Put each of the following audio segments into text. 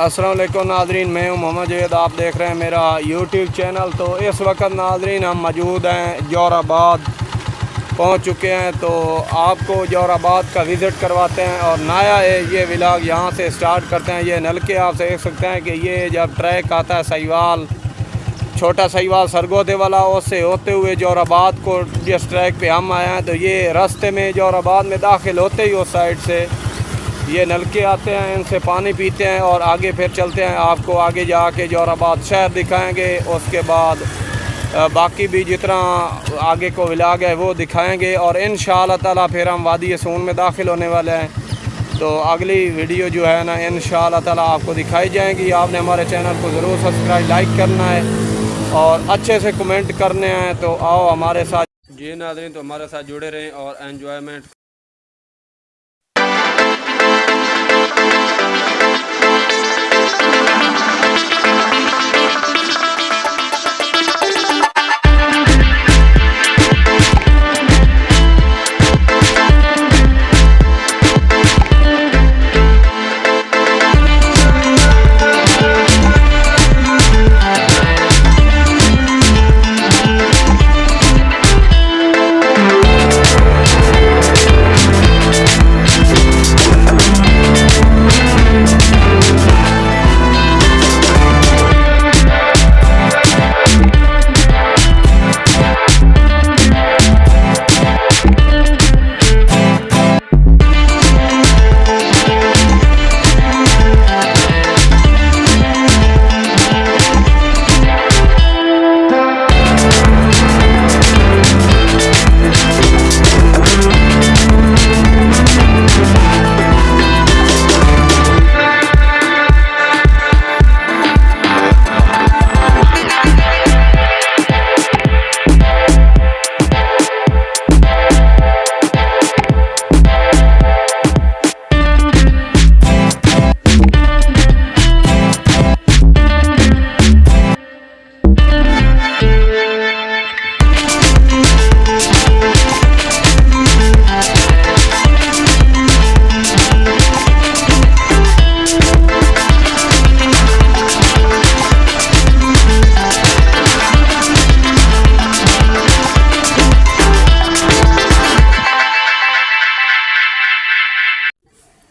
अस्सलाम वालेकुम नाजरीन, मैं हूं मोहम्मद जवेद। आप देख रहे हैं मेरा यूट्यूब चैनल। तो इस वक्त नाजरीन हम मौजूद हैं जोराबाद पहुंच चुके हैं। तो आपको जोराबाद का विज़िट करवाते हैं और नया है ये व्लॉग, यहां से स्टार्ट करते हैं। ये नलके आप देख सकते हैं कि ये जब ट्रैक आता है सहीवाल, छोटा सहीवाल सरगोधे वाला, उससे होते हुए जोराबाद को जिस ट्रैक पे हम आए हैं, तो ये रास्ते में जोराबाद में दाखिल होते ही उस साइड से ये नलके आते हैं, इनसे पानी पीते हैं और आगे फिर चलते हैं। आपको आगे जाके जोराबाद शहर दिखाएंगे, उसके बाद बाकी भी जितना आगे को व्लॉग है वो दिखाएंगे और इंशाअल्लाह ताला फिर हम वादी सून में दाखिल होने वाले हैं। तो अगली वीडियो जो है ना इंशाअल्लाह ताला आपको दिखाई जाएंगी। आपने हमारे चैनल को ज़रूर सब्सक्राइब लाइक करना है और अच्छे से कमेंट करने हैं। तो आओ हमारे साथ जी नाज़रीन, तो हमारे साथ जुड़े रहें और एंजॉयमेंट।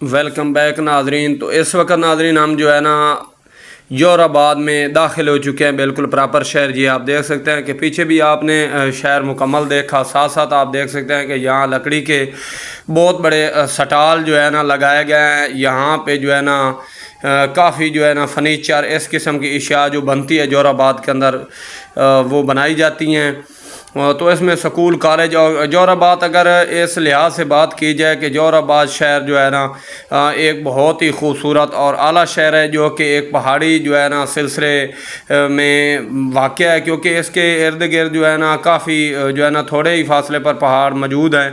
वेलकम बैक नाजरीन। तो इस वक्त नाजरीन हम जो है ना जोराबाद में दाखिल हो चुके हैं, बिल्कुल प्रॉपर शहर। जी आप देख सकते हैं कि पीछे भी आपने शहर मुकम्मल देखा, साथ साथ आप देख सकते हैं कि यहाँ लकड़ी के बहुत बड़े स्टॉल जो है ना लगाए गए हैं। यहाँ पे जो है ना काफ़ी जो है ना फर्नीचर, इस किस्म की अशिया जो बनती है जोराबाद के अंदर वो बनाई जाती हैं। तो इसमें स्कूल, कॉलेज और जोराबाद, अगर इस लिहाज से बात की जाए कि जोराबाद शहर जो है ना एक बहुत ही खूबसूरत और आला शहर है, जो कि एक पहाड़ी जो है ना सिलसिले में वाक़ है, क्योंकि इसके इर्द गिर्द जो है ना काफ़ी जो है ना थोड़े ही फासले पर पहाड़ मौजूद हैं।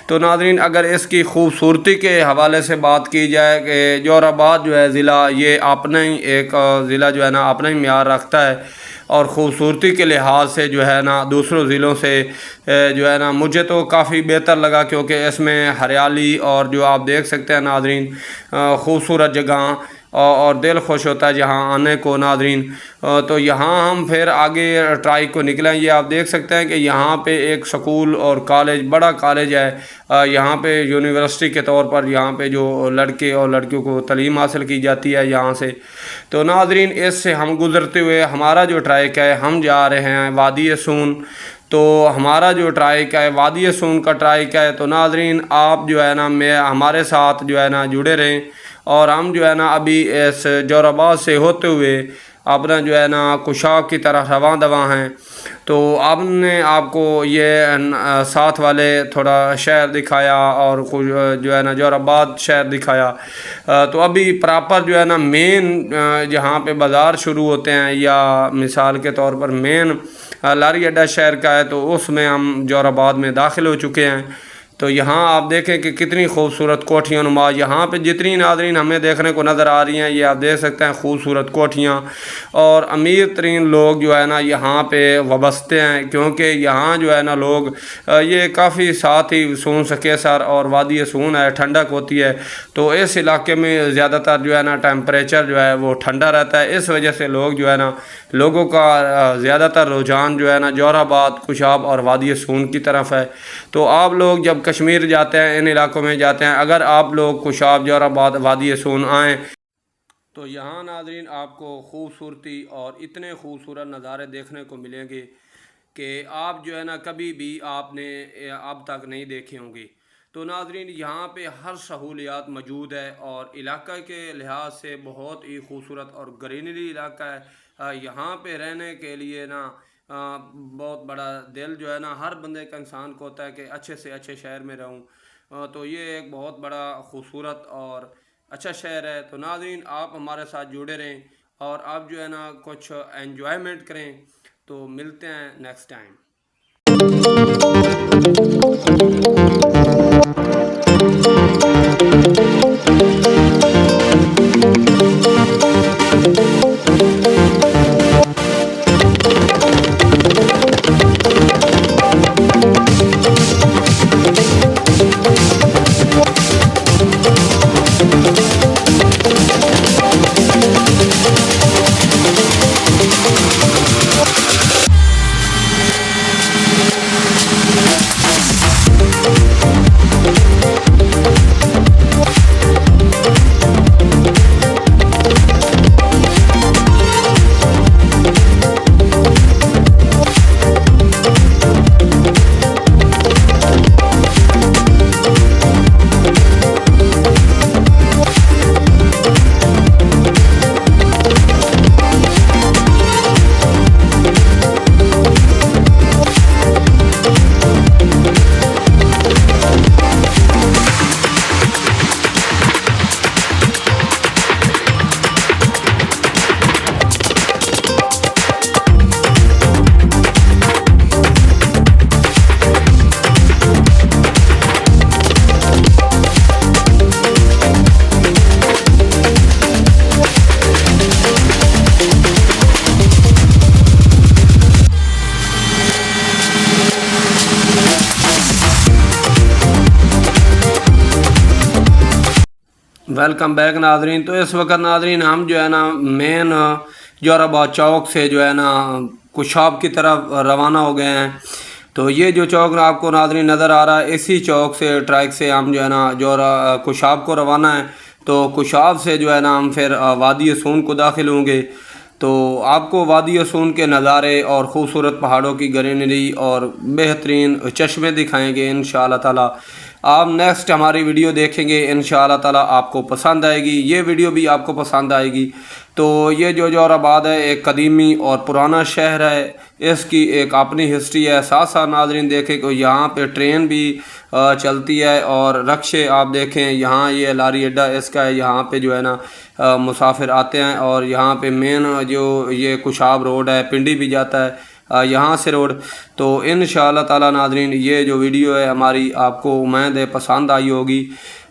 तो नाज़रीन, अगर इसकी खूबसूरती के हवाले से बात की जाए कि जोराबाद जो है ज़िला, ये अपना ही एक ज़िला जो है ना अपना ही म्यार रखता है और ख़ूबसूरती के लिहाज से जो है ना दूसरों ज़िलों से जो है ना मुझे तो काफ़ी बेहतर लगा, क्योंकि इसमें हरियाली और जो आप देख सकते हैं नाज़रीन खूबसूरत जगह और दिल खुश होता है जहाँ आने को नाज़रीन। तो यहाँ हम फिर आगे ट्राइक को निकले। ये आप देख सकते हैं कि यहाँ पे एक स्कूल और कॉलेज, बड़ा कॉलेज है। यहाँ पे यूनिवर्सिटी के तौर पर यहाँ पे जो लड़के और लड़कियों को तालीम हासिल की जाती है यहाँ से। तो नाज़रीन, इससे हम गुज़रते हुए हमारा जो ट्राइक है, हम जा रहे हैं वादी सून। तो हमारा जो ट्राइक है वादी सून का ट्राइक है। तो नाज़रीन, आप जो है ना हमारे साथ जो है ना जुड़े रहें और हम जो है ना अभी इस जोराबाद से होते हुए अपना जो है ना कुशाक की तरह रवां दवा हैं। तो आपने आपको ये साथ वाले थोड़ा शहर दिखाया और कुछ जो है ना जोराबाद शहर दिखाया। तो अभी प्रॉपर जो है ना मेन जहाँ पे बाज़ार शुरू होते हैं, या मिसाल के तौर पर मेन लारी अड्डा शहर का है, तो उसमें हम जोराबाद में दाखिल हो चुके हैं। तो यहाँ आप देखें कि कितनी खूबसूरत कोठियाँ नुमा यहाँ पे जितनी नाज़रीन हमें देखने को नज़र आ रही हैं, ये आप देख सकते हैं खूबसूरत कोठियाँ। और अमीर तरीन लोग जो है ना यहाँ पे वाबस्ते हैं, क्योंकि यहाँ जो है ना लोग ये काफ़ी साथ ही सून सकेसर और वादी सून है, ठंडक होती है। तो इस इलाके में ज़्यादातर जो है ना टेम्परेचर जो है वो ठंडा रहता है। इस वजह से लोग जो है ना लोगों का ज़्यादातर रुझान जो है ना जोराबाद, कुशाब और वादी सून की तरफ है। तो आप लोग जब कश्मीर जाते हैं, इन इलाकों में जाते हैं, अगर आप लोग कुशाब, जोराबाद, वादी सून आएँ तो यहाँ नाज़रीन आपको खूबसूरती और इतने खूबसूरत नज़ारे देखने को मिलेंगे कि आप जो है ना कभी भी आपने अब तक नहीं देखे होंगे। तो नाज़रीन यहाँ पे हर सहूलियात मौजूद है और इलाके के लिहाज से बहुत ही खूबसूरत और ग्रीनरी इलाका है। यहाँ पे रहने के लिए ना बहुत बड़ा दिल जो है ना हर बंदे का, इंसान को होता है कि अच्छे से अच्छे शहर में रहूँ। तो ये एक बहुत बड़ा खूबसूरत और अच्छा शहर है। तो नाज़रीन आप हमारे साथ जुड़े रहें और आप जो है ना कुछ एंजॉयमेंट करें। तो मिलते हैं नेक्स्ट वेलकम बैक नाजरीन। तो इस वक्त नाजरीन हम जो है ना मेन जोराबाद चौक से जो है ना कुशाब की तरफ रवाना हो गए हैं। तो ये जो चौक आपको नाजरीन नज़र आ रहा है, इसी चौक से ट्रैक से हम जो है ना कुशाब को रवाना है। तो कुशाब से जो है ना हम फिर वादी सून को दाखिल होंगे। तो आपको वादी सून के नज़ारे और ख़ूबसूरत पहाड़ों की ग्रीनरी और बेहतरीन चश्मे दिखाएंगे इंशाअल्लाह ताला। आप नेक्स्ट हमारी वीडियो देखेंगे, इंशाअल्लाह ताला आपको पसंद आएगी, ये वीडियो भी आपको पसंद आएगी। तो ये जो जोराबाद है एक कदीमी और पुराना शहर है, इसकी एक अपनी हिस्ट्री है। साथ साथ नाजरीन देखें कि यहाँ पे ट्रेन भी चलती है और रक्शे आप देखें, यहाँ ये लारी अड्डा इसका है, यहाँ पे जो है ना मुसाफिर आते हैं। और यहाँ पे मेन जो ये कुशाब रोड है, पिंडी भी जाता है यहाँ से रोड। तो इंशाअल्लाह ताला नाजरीन ये जो वीडियो है हमारी आपको उम्मीद है पसंद आई होगी।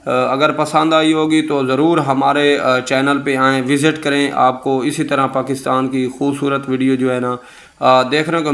अगर पसंद आई होगी तो ज़रूर हमारे चैनल पे आएँ, विज़िट करें। आपको इसी तरह पाकिस्तान की खूबसूरत वीडियो जो है ना देखने को